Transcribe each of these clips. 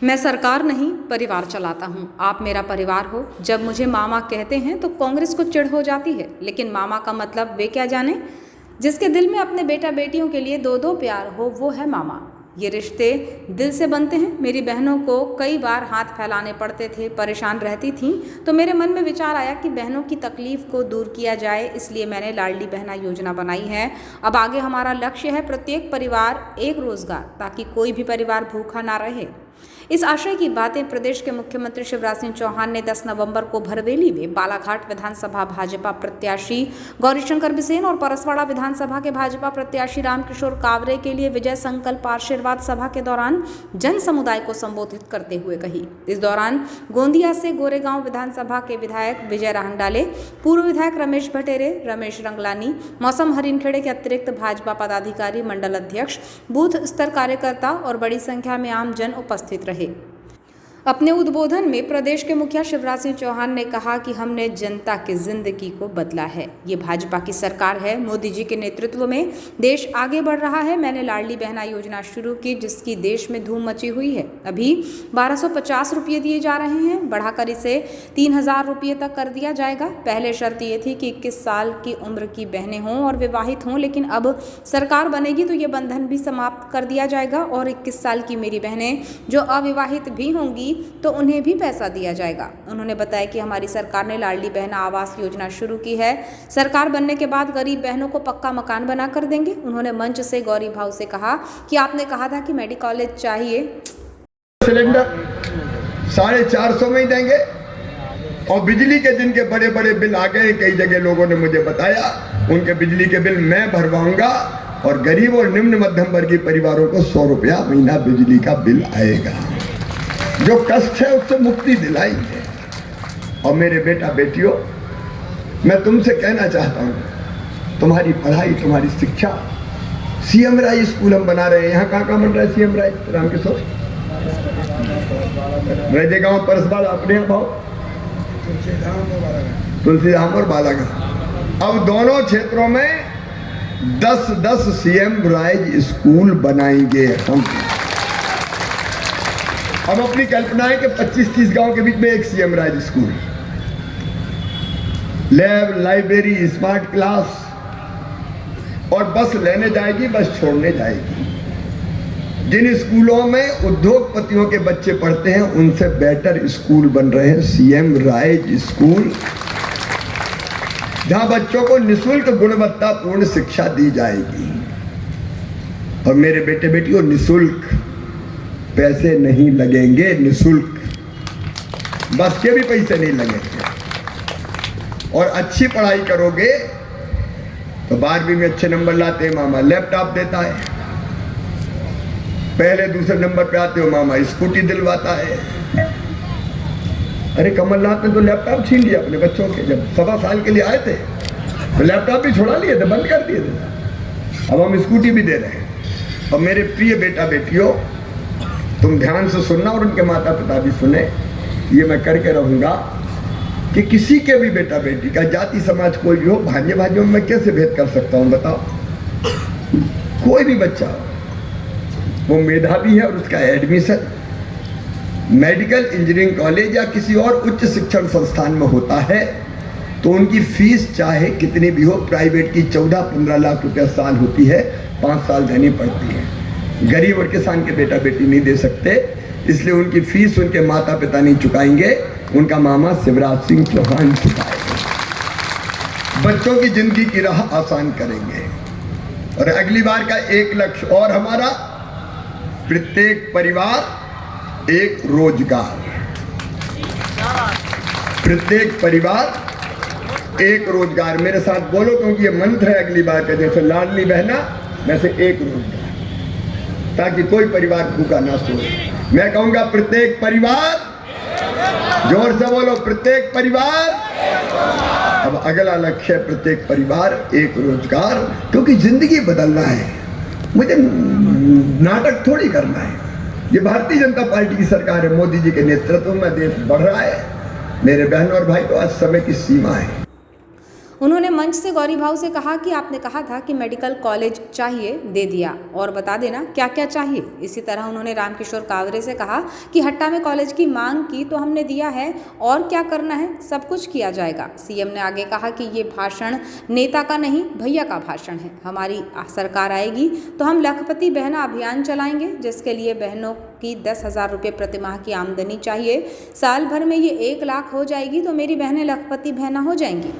मैं सरकार नहीं, परिवार चलाता हूँ। आप मेरा परिवार हो। जब मुझे मामा कहते हैं तो कांग्रेस को चिढ़ हो जाती है, लेकिन मामा का मतलब वे क्या जाने। जिसके दिल में अपने बेटा बेटियों के लिए दो दो प्यार हो, वो है मामा। ये रिश्ते दिल से बनते हैं। मेरी बहनों को कई बार हाथ फैलाने पड़ते थे, परेशान रहती थीं, तो मेरे मन में विचार आया कि बहनों की तकलीफ को दूर किया जाए, इसलिए मैंने लाडली बहना योजना बनाई है। अब आगे हमारा लक्ष्य है प्रत्येक परिवार एक रोजगार, ताकि कोई भी परिवार भूखा ना रहे। इस आशय की बातें प्रदेश के मुख्यमंत्री शिवराज सिंह चौहान ने 10 नवंबर को भरवेली में बालाघाट विधानसभा भाजपा प्रत्याशी गौरीशंकर बिसेन और परसवाड़ा विधानसभा के भाजपा प्रत्याशी रामकिशोर कावरे के लिए विजय संकल्प आशीर्वाद सभा के दौरान जन समुदाय को संबोधित करते हुए कही। इस दौरान गोंदिया से गोरेगांव विधानसभा के विधायक विजय राहंगडाले, पूर्व विधायक रमेश भटेरे, रमेश रंगलानी, मौसम हरिनखेड़े के अतिरिक्त भाजपा पदाधिकारी, मंडल अध्यक्ष, बूथ स्तर कार्यकर्ता और बड़ी संख्या में आम जन उपस्थित रहे। अपने उद्बोधन में प्रदेश के मुखिया शिवराज सिंह चौहान ने कहा कि हमने जनता की जिंदगी को बदला है। ये भाजपा की सरकार है। मोदी जी के नेतृत्व में देश आगे बढ़ रहा है। मैंने लाडली बहना योजना शुरू की, जिसकी देश में धूम मची हुई है। अभी 1250 रुपये दिए जा रहे हैं, बढ़ाकर इसे 3000 रुपये तक कर दिया जाएगा। पहले शर्त ये थी कि 21 साल की उम्र की बहनें हों और विवाहित हों, लेकिन अब सरकार बनेगी तो ये बंधन भी समाप्त कर दिया जाएगा और 21 साल की मेरी बहनें जो अविवाहित भी होंगी तो उन्हें भी पैसा दिया जाएगा। उन्होंने बताया कि हमारी सरकार ने लाडली बहना आवास योजना शुरू की है। सरकार बनने के बाद गरीब बहनों को पक्का मकान बना कर देंगे। उन्होंने मंच से गौरी भाव से कहा कि आपने कहा था कि मेडिकल कॉलेज चाहिए, सिलेंडर 450 में ही देंगे। और बिजली के जिनके बड़े बड़े बिल आ गए, कई जगह लोगों ने मुझे बताया, उनके बिजली के बिल मैं भरवाऊंगा और गरीब और निम्न मध्यम वर्गीय परिवारों को 100 रुपया महीना बिजली का बिल आएगा। जो कष्ट है उससे मुक्ति दिलाएंगे। और मेरे बेटा बेटियों, मैं तुमसे कहना चाहता हूं, तुम्हारी पढ़ाई, तुम्हारी शिक्षा, सीएम राय स्कूल हम बना रहे हैं। यहाँ कहाँ बन रहा है सीएम राय? रामकिशोर, रजेगांव, परसवाड़ा, अपने यहाँ भाव तुलसीधाम और बालाघाट। अब दोनों क्षेत्रों में 10-10 सीएम राय स्कूल बनाएंगे हम। हम अपनी कल्पना है कि 25-30 गांव के बीच में एक सीएम राज school, lab, library, smart class, और बस लेने जाएगी, बस छोड़ने जाएगी। जिन स्कूलों में उद्योगपतियों के बच्चे पढ़ते हैं उनसे बेटर स्कूल बन रहे हैं सीएम राइज स्कूल, जहां बच्चों को निःशुल्क गुणवत्तापूर्ण शिक्षा दी जाएगी। और मेरे बेटे बेटियों, निःशुल्क पैसे नहीं लगेंगे, निःशुल्क, बस के भी पैसे नहीं लगेंगे। और अच्छी पढ़ाई करोगे तो 12वीं में अच्छे नंबर लाते हैं, मामा लैपटॉप देता है। पहले दूसरे नंबर पे आते हो, मामा स्कूटी दिलवाता है। अरे कमलनाथ ने तो लैपटॉप छीन लिया अपने बच्चों के, जब 1.25 साल के लिए आए थे तो लैपटॉप भी छुड़ा लिए थे, बंद कर दिए थे। अब हम स्कूटी भी दे रहे हैं। और मेरे प्रिय बेटा बेटियों, तुम ध्यान से सुनना और उनके माता पिता भी सुने। ये मैं करके रहूंगा कि किसी के भी बेटा बेटी का, जाति समाज कोई भी हो, भांजे भाइयों में कैसे भेद कर सकता हूं बताओ? कोई भी बच्चा हो, वो मेधावी है और उसका एडमिशन मेडिकल, इंजीनियरिंग कॉलेज या किसी और उच्च शिक्षण संस्थान में होता है तो उनकी फीस चाहे कितनी भी हो, प्राइवेट की 14-15 लाख रुपया साल होती है, 5 साल देनी पड़ती है। गरीब और किसान के बेटा बेटी नहीं दे सकते, इसलिए उनकी फीस उनके माता पिता नहीं चुकाएंगे, उनका मामा शिवराज सिंह चौहान चुकाएंगे। बच्चों की जिंदगी की राह आसान करेंगे। और अगली बार का एक लक्ष्य और हमारा, प्रत्येक परिवार एक रोजगार, प्रत्येक परिवार एक रोजगार। मेरे साथ बोलो, क्योंकि ये मंत्र है अगली बार का, जैसे लाडली बहना वैसे एक रोजगार, ताकि कोई परिवार भूखा ना सोए। मैं कहूंगा प्रत्येक परिवार, जोर से बोलो, प्रत्येक परिवार। अब अगला लक्ष्य है प्रत्येक परिवार एक रोजगार, क्योंकि जिंदगी बदलना है, मुझे नाटक थोड़ी करना है। ये भारतीय जनता पार्टी की सरकार है, मोदी जी के नेतृत्व में देश बढ़ रहा है। मेरे बहन और भाई, तो आज समय की सीमा है। उन्होंने मंच से गौरी भाऊ से कहा कि आपने कहा था कि मेडिकल कॉलेज चाहिए, दे दिया, और बता देना क्या क्या चाहिए। इसी तरह उन्होंने रामकिशोर कावरे से कहा कि हट्टा में कॉलेज की मांग की तो हमने दिया है, और क्या करना है सब कुछ किया जाएगा। सीएम ने आगे कहा कि ये भाषण नेता का नहीं भैया का भाषण है। हमारी सरकार आएगी तो हम लखपति बहना अभियान चलाएंगे, जिसके लिए बहनों की 10,000 रुपये प्रतिमाह की आमदनी चाहिए। साल भर में ये 1 लाख हो जाएगी तो मेरी बहनें लखपति बहना हो जाएंगी।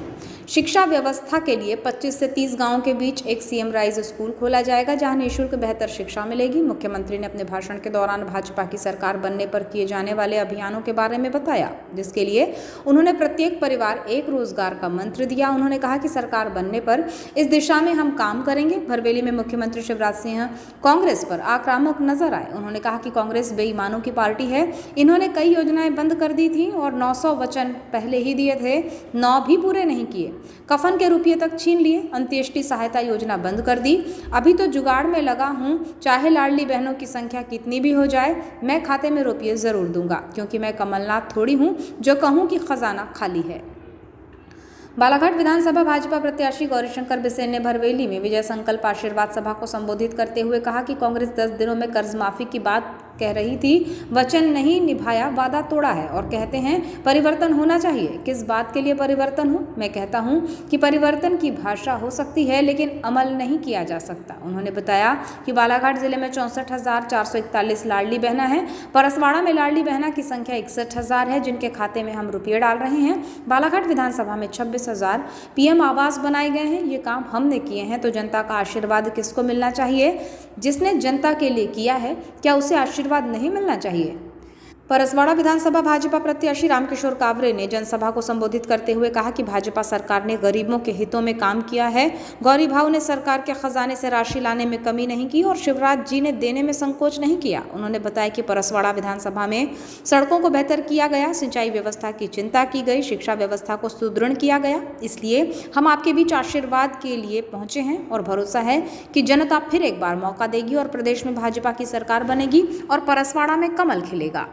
शिक्षा व्यवस्था के लिए 25 से 30 गांवों के बीच एक सीएम राइज स्कूल खोला जाएगा, जहां निःशुल्क बेहतर शिक्षा मिलेगी। मुख्यमंत्री ने अपने भाषण के दौरान भाजपा की सरकार बनने पर किए जाने वाले अभियानों के बारे में बताया, जिसके लिए उन्होंने प्रत्येक परिवार एक रोजगार का मंत्र दिया। उन्होंने कहा कि सरकार बनने पर इस दिशा में हम काम करेंगे। भरवेली में मुख्यमंत्री शिवराज सिंह कांग्रेस पर आक्रामक नजर आए। उन्होंने कहा कि कांग्रेस बेईमानों की पार्टी है। इन्होंने कई योजनाएं बंद कर दी थी और 900 वचन पहले ही दिए थे, 9 भी पूरे नहीं किए। कफन के रुपये तक छीन लिए। अंत्येष्टि सहायता योजना बंद कर दी। अभी तो जुगाड़ में लगा हूं, चाहे लाडली बहनों की संख्या कितनी भी हो जाए, मैं खाते में रुपये जरूर दूंगा, क्योंकि मैं कमलनाथ थोड़ी हूं जो कहूं कि खजाना खाली है। बालाघाट विधानसभा भाजपा प्रत्याशी गौरीशंकर बिसेन ने भरवेली में विजय संकल्प आशीर्वाद सभा को संबोधित करते हुए कहा कि कांग्रेस 10 दिनों में कर्ज माफी की बात कह रही थी, वचन नहीं निभाया, वादा तोड़ा है, और कहते हैं परिवर्तन होना चाहिए। किस बात के लिए परिवर्तन हो? मैं कहता हूं कि परिवर्तन की भाषा हो सकती है, लेकिन अमल नहीं किया जा सकता। उन्होंने बताया कि बालाघाट जिले में 64,441 लाडली बहना है। परसवाड़ा में लाडली बहना की संख्या 61,000 है, जिनके खाते में हम रुपये डाल रहे हैं। बालाघाट विधानसभा में 26,000 पीएम आवास बनाए गए हैं। ये काम हमने किए हैं, तो जनता का आशीर्वाद किसको मिलना चाहिए? जिसने जनता के लिए किया है, क्या उसे आशीर्वाद नहीं मिलना चाहिए? परसवाड़ा विधानसभा भाजपा प्रत्याशी रामकिशोर कावरे ने जनसभा को संबोधित करते हुए कहा कि भाजपा सरकार ने गरीबों के हितों में काम किया है। गौरी भाऊ ने सरकार के खजाने से राशि लाने में कमी नहीं की और शिवराज जी ने देने में संकोच नहीं किया। उन्होंने बताया कि परसवाड़ा विधानसभा में सड़कों को बेहतर किया गया, सिंचाई व्यवस्था की चिंता की गई, शिक्षा व्यवस्था को सुदृढ़ किया गया। इसलिए हम आपके बीच आशीर्वाद के लिए पहुंचे हैं और भरोसा है कि जनता फिर एक बार मौका देगी और प्रदेश में भाजपा की सरकार बनेगी और परसवाड़ा में कमल खिलेगा।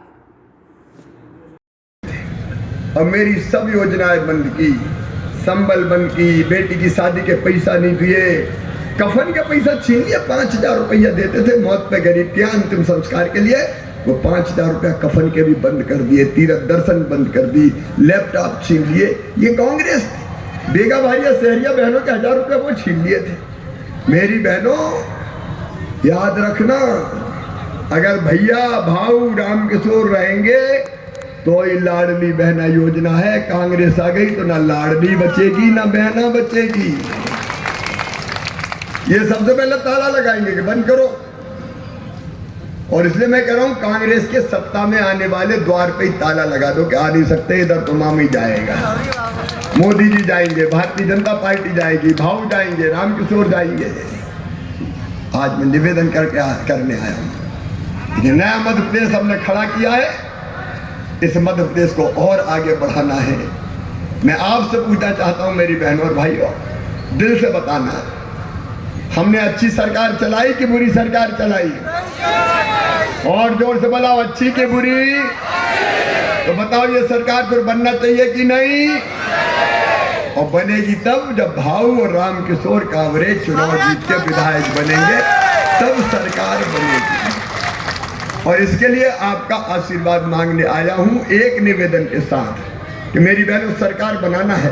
और मेरी सब योजनाएं बंद की, संबल बंद की, बेटी की शादी के पैसा नहीं दिए, कफन का पैसा छीन लिया। 5,000 रुपया देते थे मौत पे गरीब के अंतिम संस्कार के लिए, वो 5,000 रुपया कफन के भी बंद कर दिए, तीर्थ दर्शन बंद कर दी, लैपटॉप छीन लिए। ये कांग्रेस बेगा भाइया शहरिया बहनों के 1,000 रुपया वो छीन लिए थे। मेरी बहनों याद रखना, अगर भैया भाऊ रामकिशोर रहेंगे तो ये लाडली बहना योजना है। कांग्रेस आ गई तो ना लाडली बचेगी ना बहना बचेगी। ये सबसे पहले ताला लगाएंगे कि बंद करो। और इसलिए मैं कह रहा हूं कांग्रेस के सत्ता में आने वाले द्वार पे ही ताला लगा दो कि आ नहीं सकते, इधर तो मामी जाएगा, मोदी जी जाएंगे, भारतीय जनता पार्टी जाएगी, भाऊ जाएंगे, रामकिशोर जाएंगे। आज मैं निवेदन करने आया हूं। ये नया मध्य प्रदेश हमने खड़ा किया है, इस मध्य प्रदेश को और आगे बढ़ाना है। मैं आपसे पूछना चाहता हूं मेरी बहनों और भाइयों, दिल से बताना, हमने अच्छी सरकार चलाई कि बुरी सरकार चलाई? और जोर से बोलाओ, अच्छी कि बुरी? तो बताओ ये सरकार फिर बनना चाहिए कि नहीं? और बनेगी तब जब भाऊ और रामकिशोर कावरे चुनाव जीत के विधायक बनेंगे, तब सरकार बनेगी। और इसके लिए आपका आशीर्वाद मांगने आया हूं एक निवेदन के साथ कि मेरी बहनों सरकार बनाना है।